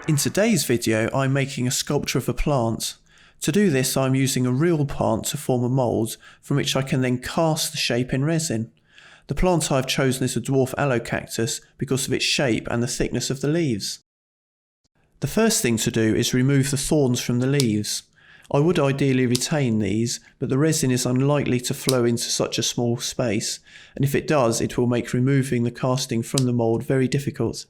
In today's video, I'm making a sculpture of a plant. To do this, I'm using a real plant to form a mould from which I can then cast the shape in resin. The plant I've chosen is a dwarf aloe cactus because of its shape and the thickness of the leaves. The first thing to do is remove the thorns from the leaves. I would ideally retain these, but the resin is unlikely to flow into such a small space, and if it does, it will make removing the casting from the mould very difficult.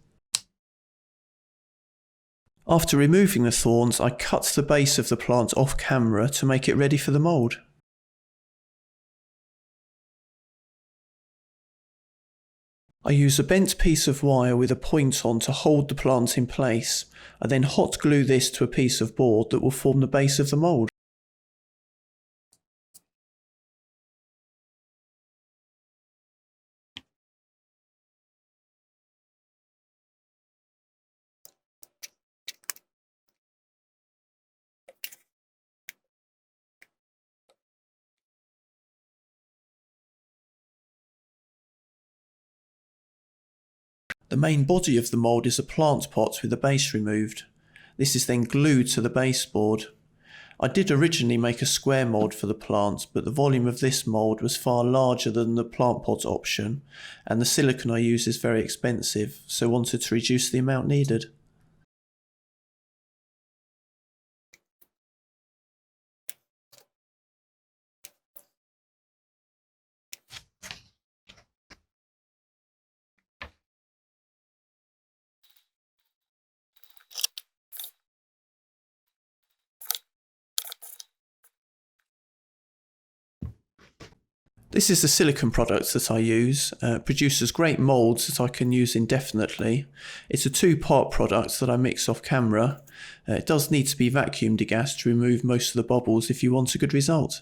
After removing the thorns, I cut the base of the plant off camera to make it ready for the mould. I use a bent piece of wire with a point on to hold the plant in place. I then hot glue this to a piece of board that will form the base of the mould. The main body of the mould is a plant pot with the base removed. This is then glued to the baseboard. I did originally make a square mould for the plant, but the volume of this mould was far larger than the plant pot option, and the silicone I use is very expensive, so wanted to reduce the amount needed. This is the silicone product that I use. It produces great moulds that I can use indefinitely. It's a two-part product that I mix off camera. It does need to be vacuum degassed to remove most of the bubbles if you want a good result.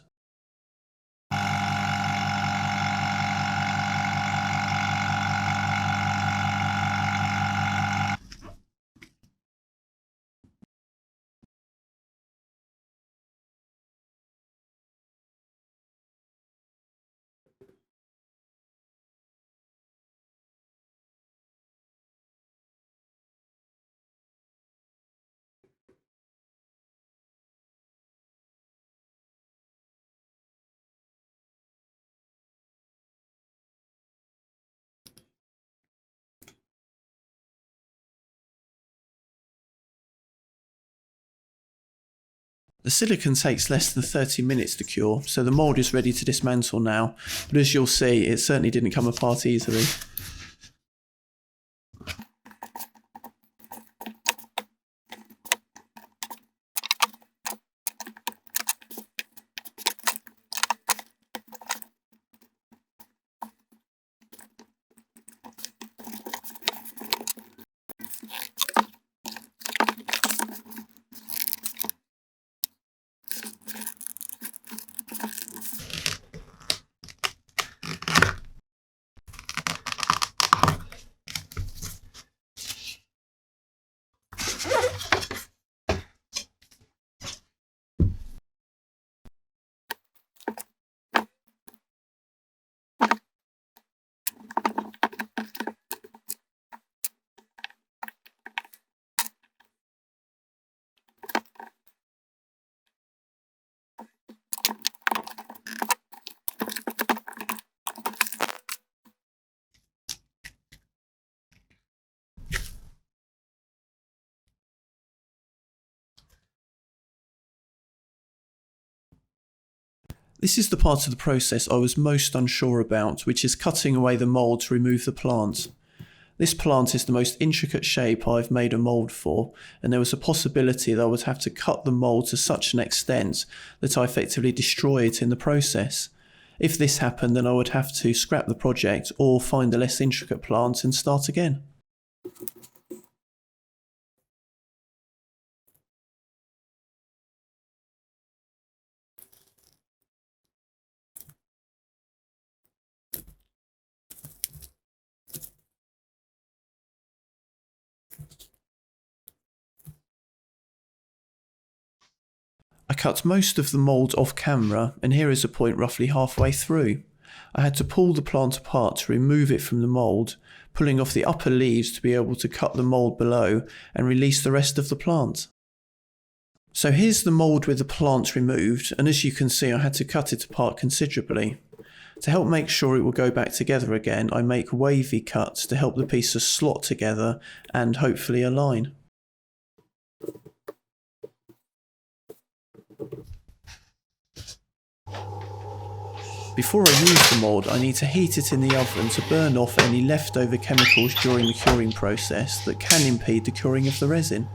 The silicone takes less than 30 minutes to cure, so the mould is ready to dismantle now, but as you'll see, it certainly didn't come apart easily. This is the part of the process I was most unsure about, which is cutting away the mould to remove the plant. This plant is the most intricate shape I've made a mould for, and there was a possibility that I would have to cut the mould to such an extent that I effectively destroy it in the process. If this happened, then I would have to scrap the project or find a less intricate plant and start again. I cut most of the mould off camera, and here is a point roughly halfway through. I had to pull the plant apart to remove it from the mould, pulling off the upper leaves to be able to cut the mould below and release the rest of the plant. So here's the mould with the plant removed, and as you can see I had to cut it apart considerably. To help make sure it will go back together again, I make wavy cuts to help the pieces slot together and hopefully align. Before I use the mould, I need to heat it in the oven to burn off any leftover chemicals during the curing process that can impede the curing of the resin.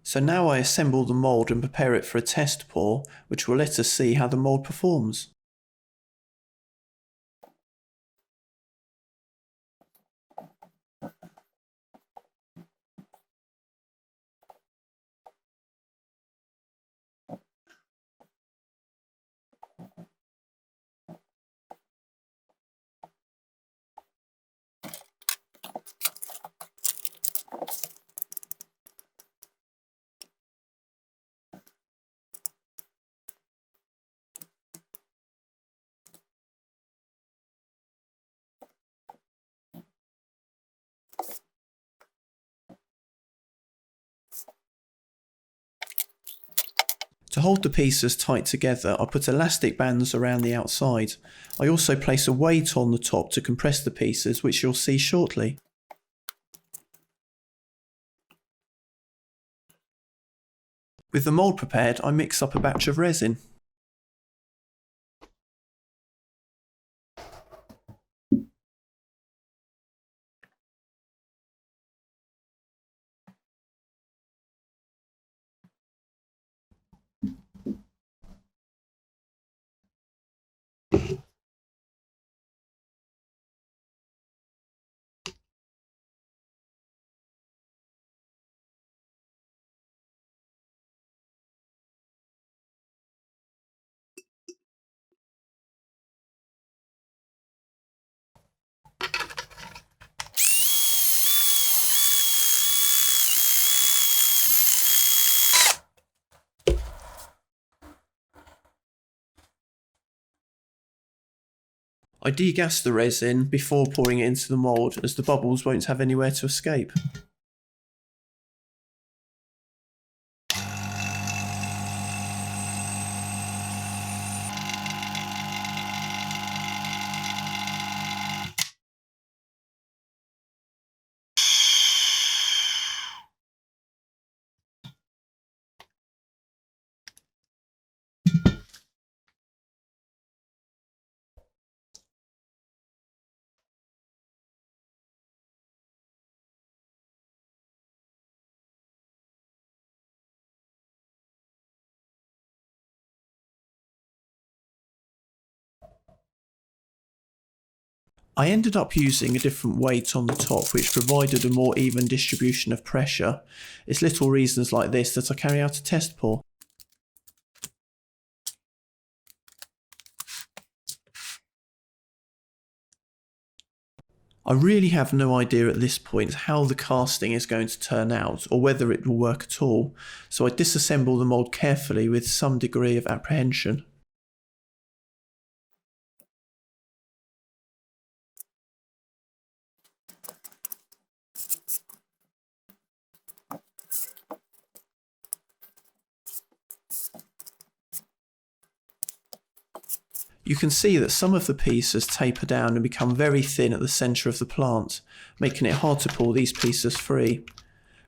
So now I assemble the mould and prepare it for a test pour, which will let us see how the mould performs. To hold the pieces tight together, I put elastic bands around the outside. I also place a weight on the top to compress the pieces, which you'll see shortly. With the mould prepared, I mix up a batch of resin. I degas the resin before pouring it into the mould, as the bubbles won't have anywhere to escape. I ended up using a different weight on the top, which provided a more even distribution of pressure. It's little reasons like this that I carry out a test pour. I really have no idea at this point how the casting is going to turn out, or whether it will work at all, so I disassemble the mould carefully with some degree of apprehension. You can see that some of the pieces taper down and become very thin at the centre of the plant, making it hard to pull these pieces free.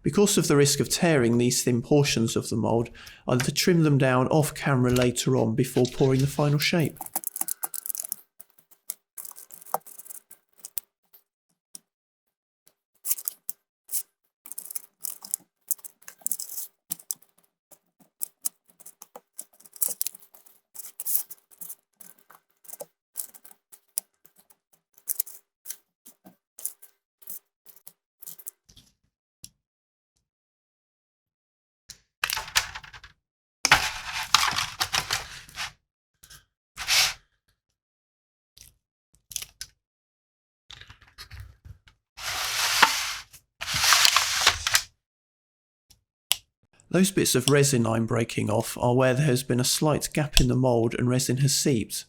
Because of the risk of tearing these thin portions of the mould, I'll have to trim them down off camera later on before pouring the final shape. Those bits of resin I'm breaking off are where there has been a slight gap in the mould and resin has seeped.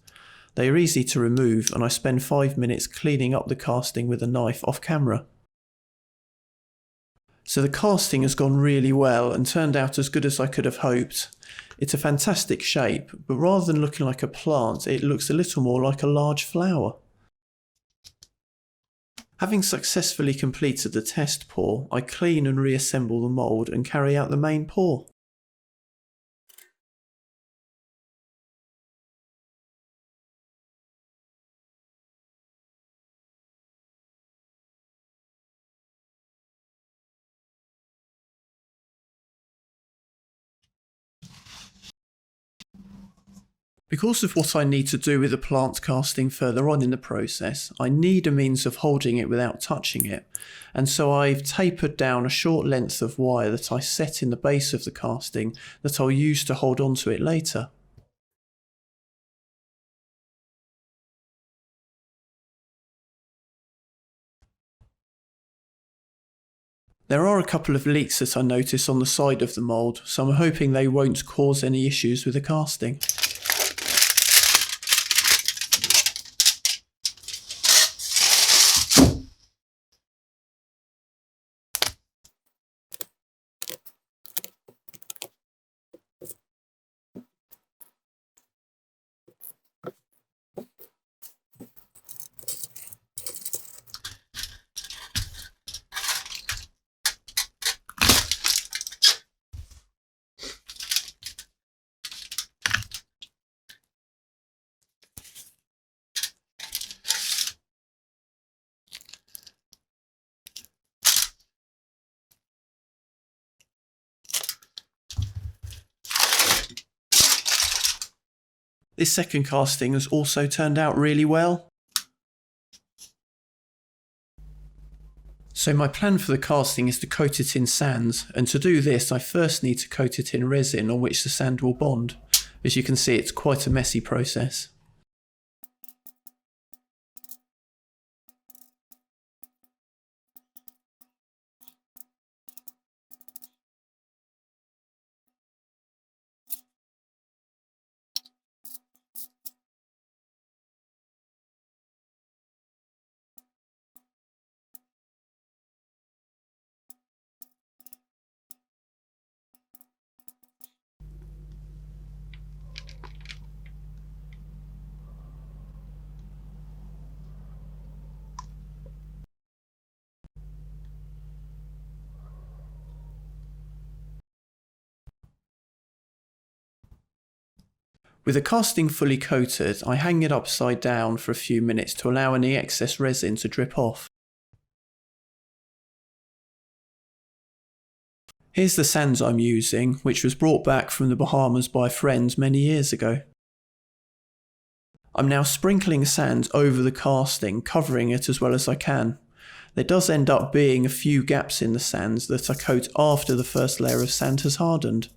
They are easy to remove, and I spend 5 minutes cleaning up the casting with a knife off camera. So the casting has gone really well and turned out as good as I could have hoped. It's a fantastic shape, but rather than looking like a plant, it looks a little more like a large flower. Having successfully completed the test pour, I clean and reassemble the mould and carry out the main pour. Because of what I need to do with the plant casting further on in the process, I need a means of holding it without touching it, and so I've tapered down a short length of wire that I set in the base of the casting that I'll use to hold onto it later. There are a couple of leaks that I notice on the side of the mould, so I'm hoping they won't cause any issues with the casting. This second casting has also turned out really well. So my plan for the casting is to coat it in sand, and to do this I first need to coat it in resin on which the sand will bond. As you can see, it's quite a messy process. With the casting fully coated, I hang it upside down for a few minutes to allow any excess resin to drip off. Here's the sand I'm using, which was brought back from the Bahamas by friends many years ago. I'm now sprinkling sand over the casting, covering it as well as I can. There does end up being a few gaps in the sand that I coat after the first layer of sand has hardened.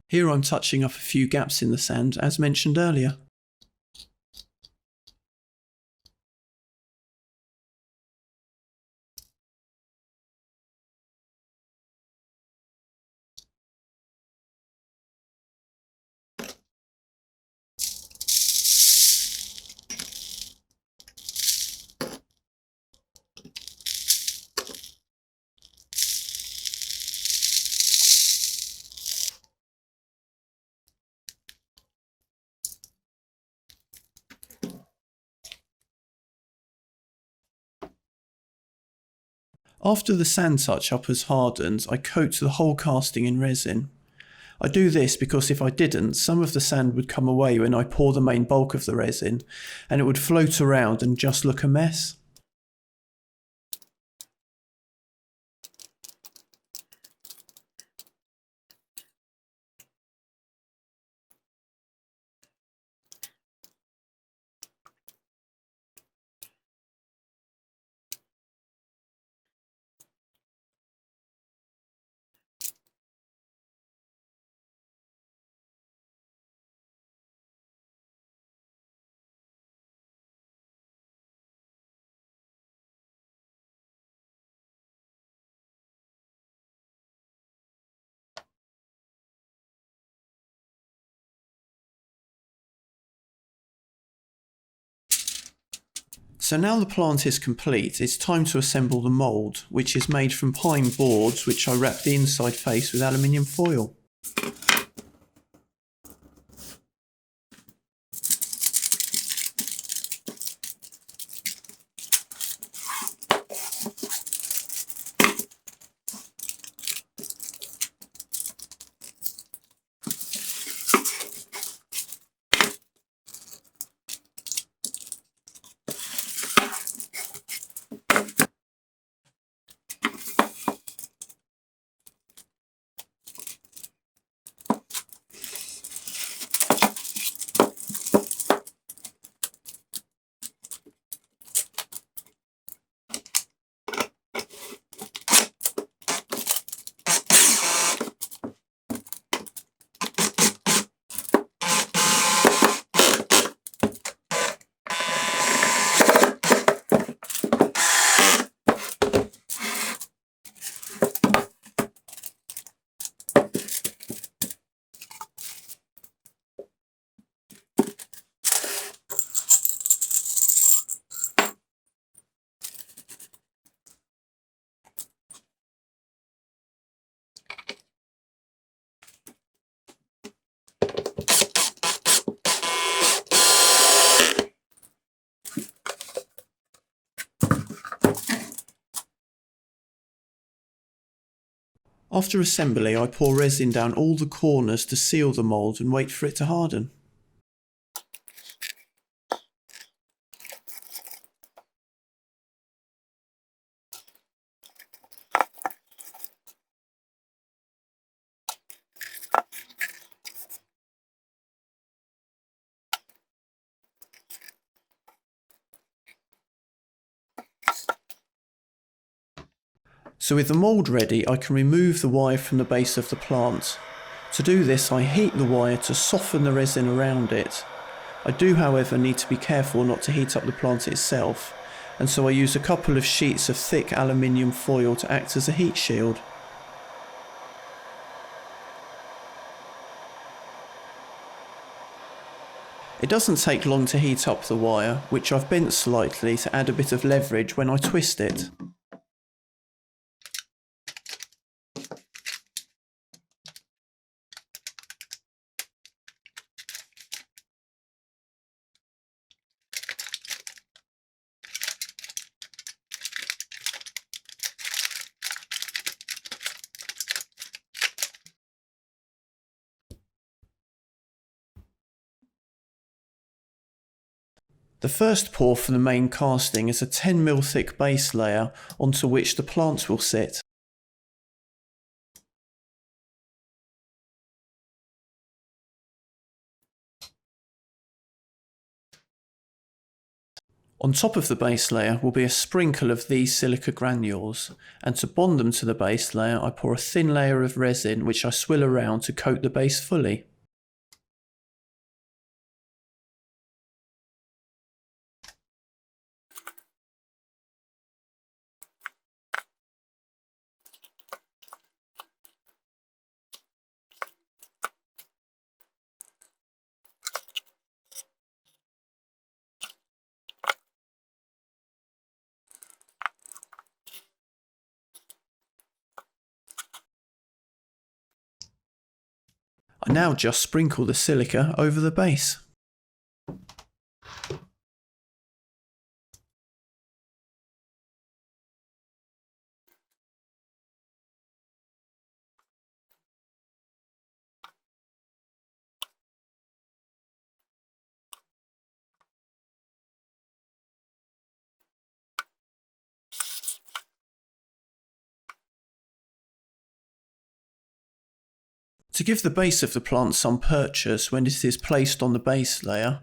Here I'm touching up a few gaps in the sand as mentioned earlier. After the sand touch-up has hardened, I coat the whole casting in resin. I do this because if I didn't, some of the sand would come away when I pour the main bulk of the resin, and it would float around and just look a mess. So now the plant is complete, it's time to assemble the mould, which is made from pine boards which I wrap the inside face with aluminium foil. After assembly, I pour resin down all the corners to seal the mould and wait for it to harden. So with the mould ready, I can remove the wire from the base of the plant. To do this, I heat the wire to soften the resin around it. I do, however, need to be careful not to heat up the plant itself, and so I use a couple of sheets of thick aluminium foil to act as a heat shield. It doesn't take long to heat up the wire, which I've bent slightly to add a bit of leverage when I twist it. The first pour for the main casting is a 10mm thick base layer onto which the plant will sit. On top of the base layer will be a sprinkle of these silica granules, and to bond them to the base layer I pour a thin layer of resin which I swill around to coat the base fully. I now just sprinkle the silica over the base. To give the base of the plant some purchase when it is placed on the base layer,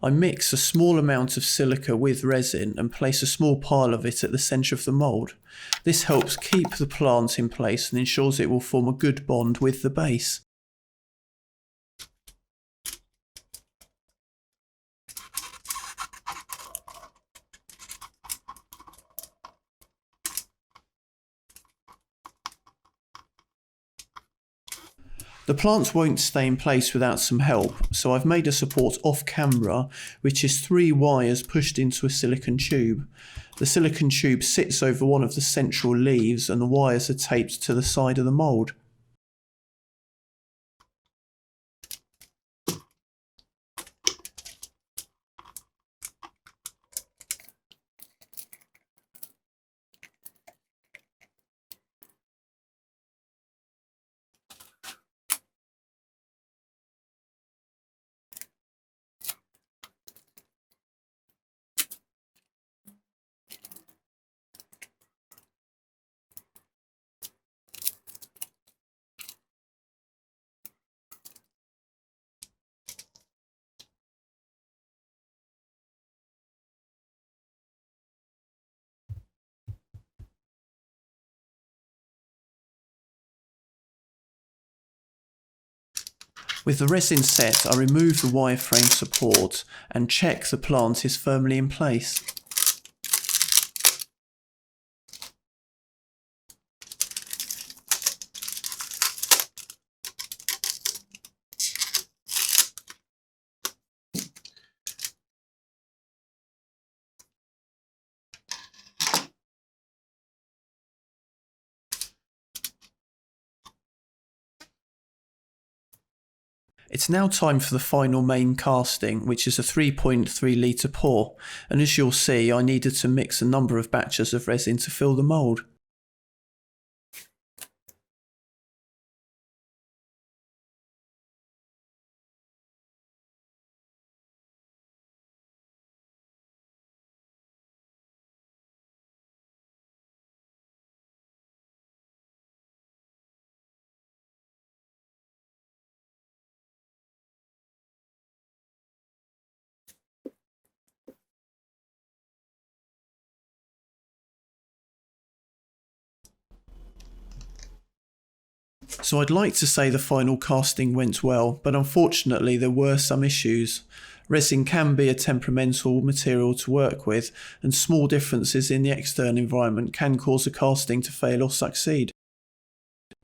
I mix a small amount of silica with resin and place a small pile of it at the centre of the mould. This helps keep the plant in place and ensures it will form a good bond with the base. The plants won't stay in place without some help, so I've made a support off camera, which is 3 wires pushed into a silicone tube. The silicone tube sits over one of the central leaves and the wires are taped to the side of the mould. With the resin set, I remove the wireframe support and check the plant is firmly in place. It's now time for the final main casting, which is a 3.3 litre pour, and as you'll see I needed to mix a number of batches of resin to fill the mould. So I'd like to say the final casting went well, but unfortunately there were some issues. Resin can be a temperamental material to work with, and small differences in the external environment can cause a casting to fail or succeed.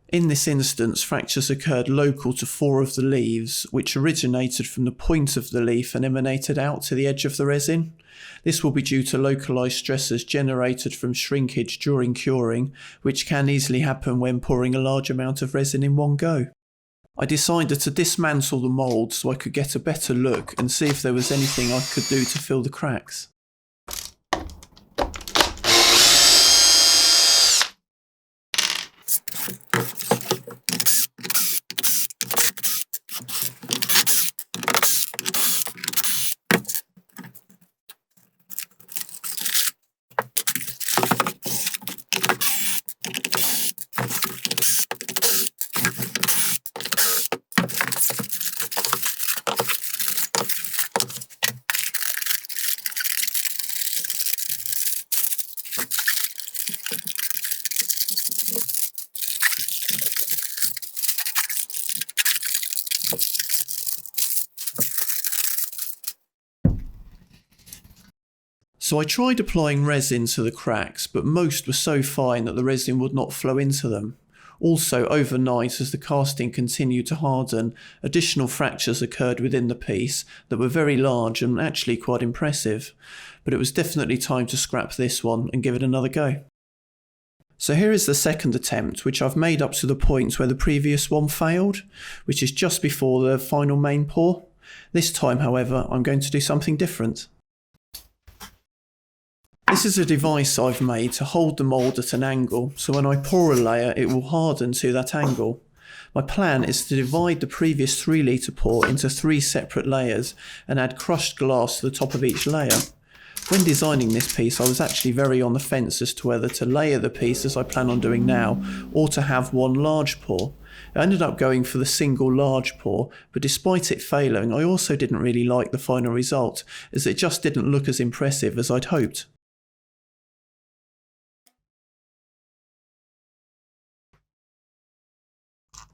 In this instance, fractures occurred local to 4 of the leaves, which originated from the point of the leaf and emanated out to the edge of the resin. This will be due to localised stresses generated from shrinkage during curing, which can easily happen when pouring a large amount of resin in one go. I decided to dismantle the mould so I could get a better look and see if there was anything I could do to fill the cracks. So I tried applying resin to the cracks, but most were so fine that the resin would not flow into them. Also, overnight, as the casting continued to harden, additional fractures occurred within the piece that were very large and actually quite impressive, but it was definitely time to scrap this one and give it another go. So here is the second attempt, which I've made up to the point where the previous one failed, which is just before the final main pour. This time, however, I'm going to do something different. This is a device I've made to hold the mould at an angle, so when I pour a layer it will harden to that angle. My plan is to divide the previous 3 litre pour into 3 separate layers and add crushed glass to the top of each layer. When designing this piece, I was actually very on the fence as to whether to layer the piece as I plan on doing now, or to have one large pour. I ended up going for the single large pour, but despite it failing, I also didn't really like the final result, as it just didn't look as impressive as I'd hoped.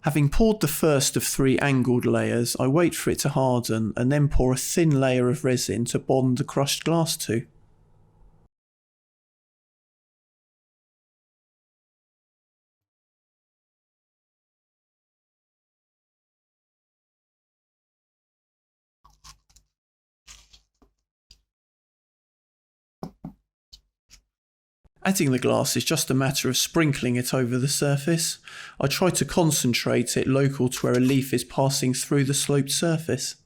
Having poured the first of 3 angled layers, I wait for it to harden and then pour a thin layer of resin to bond the crushed glass to. Adding the glass is just a matter of sprinkling it over the surface. I try to concentrate it local to where a leaf is passing through the sloped surface.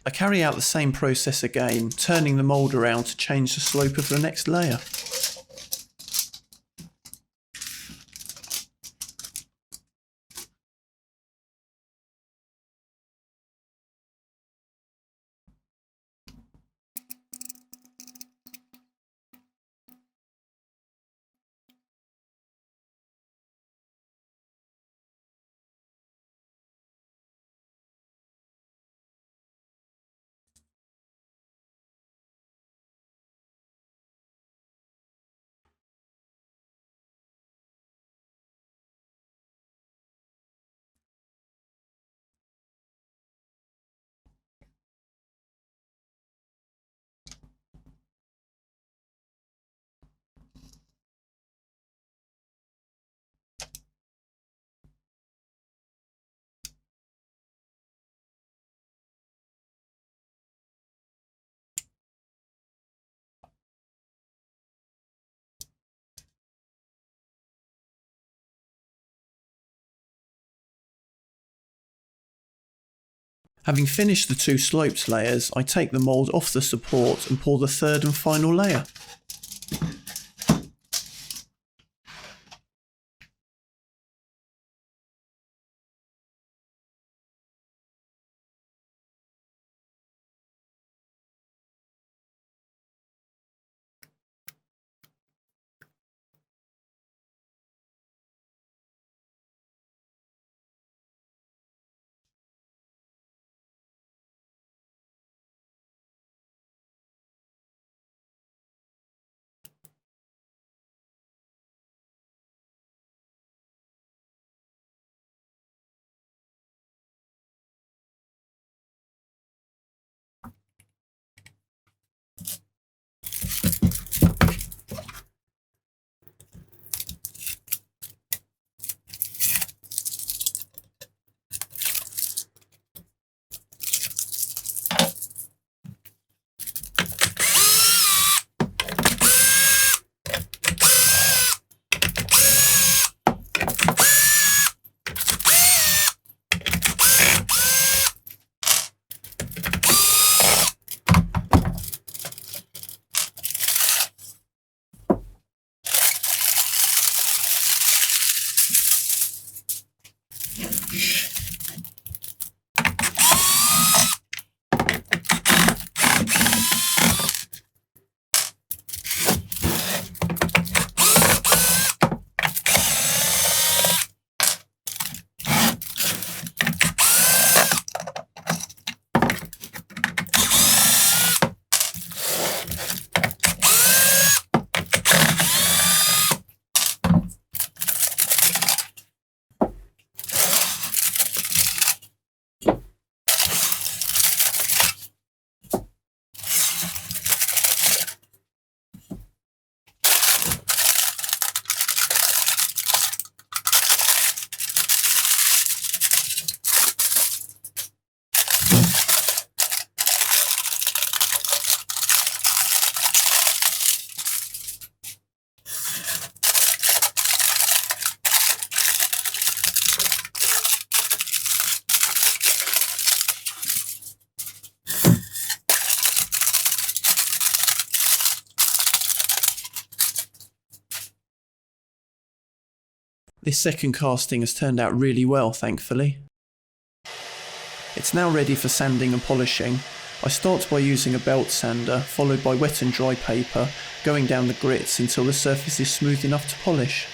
I carry out the same process again, turning the mould around to change the slope of the next layer. Having finished the 2 sloped layers, I take the mould off the support and pour the third and final layer. This second casting has turned out really well, thankfully. It's now ready for sanding and polishing. I start by using a belt sander, followed by wet and dry paper, going down the grits until the surface is smooth enough to polish.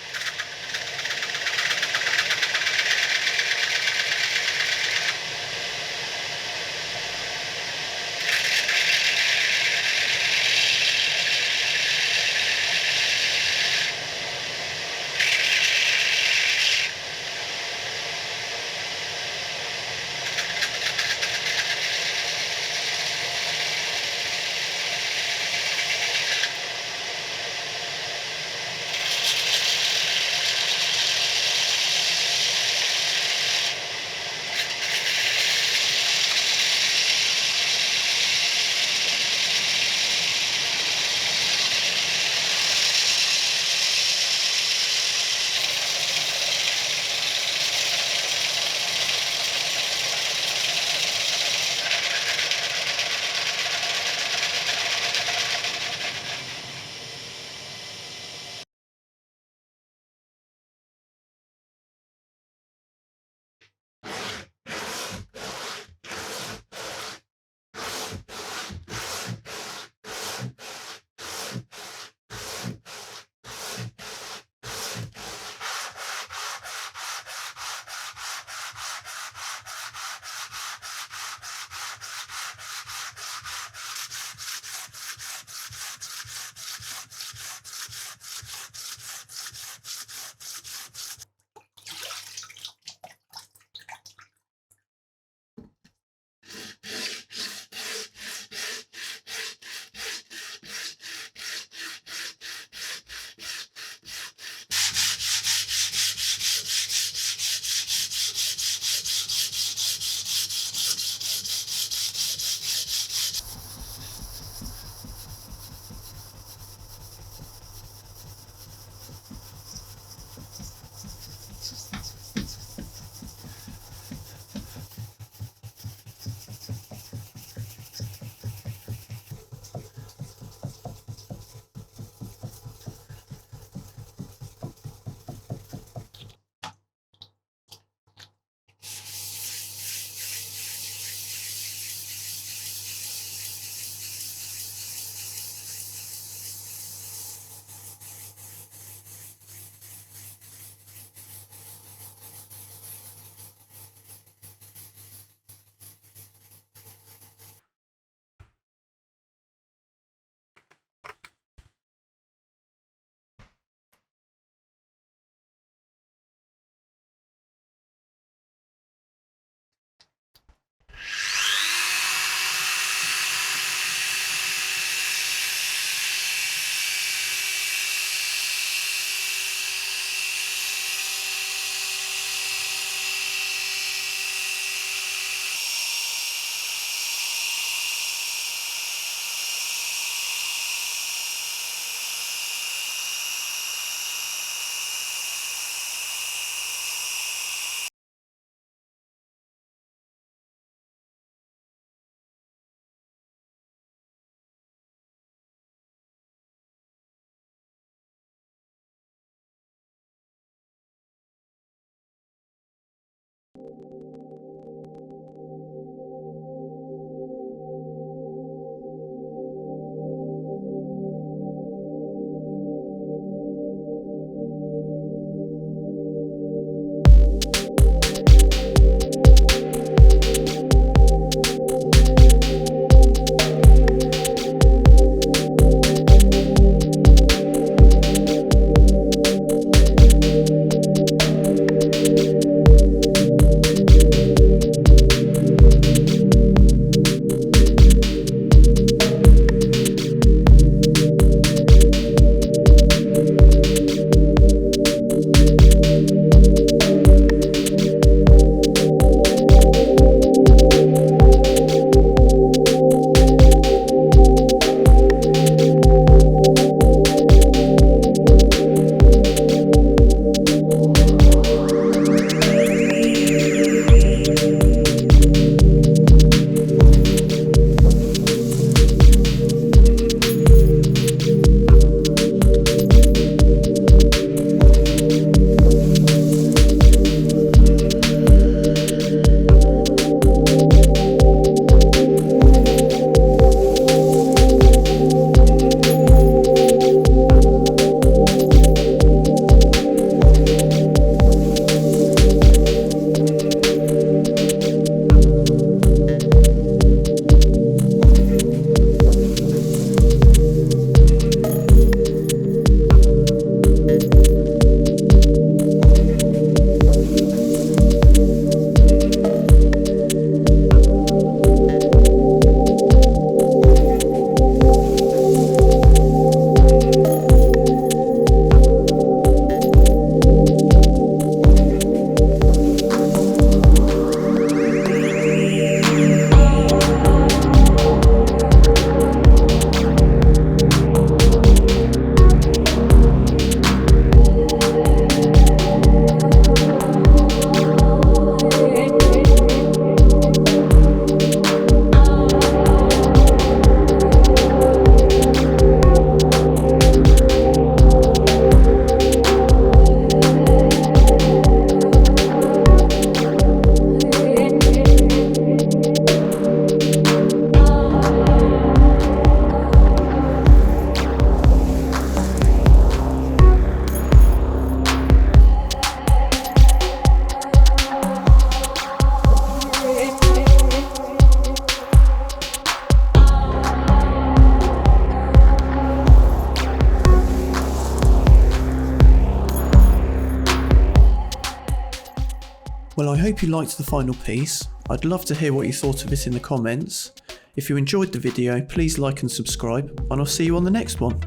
Well, I hope you liked the final piece. I'd love to hear what you thought of it in the comments. If you enjoyed the video, please like and subscribe, and I'll see you on the next one.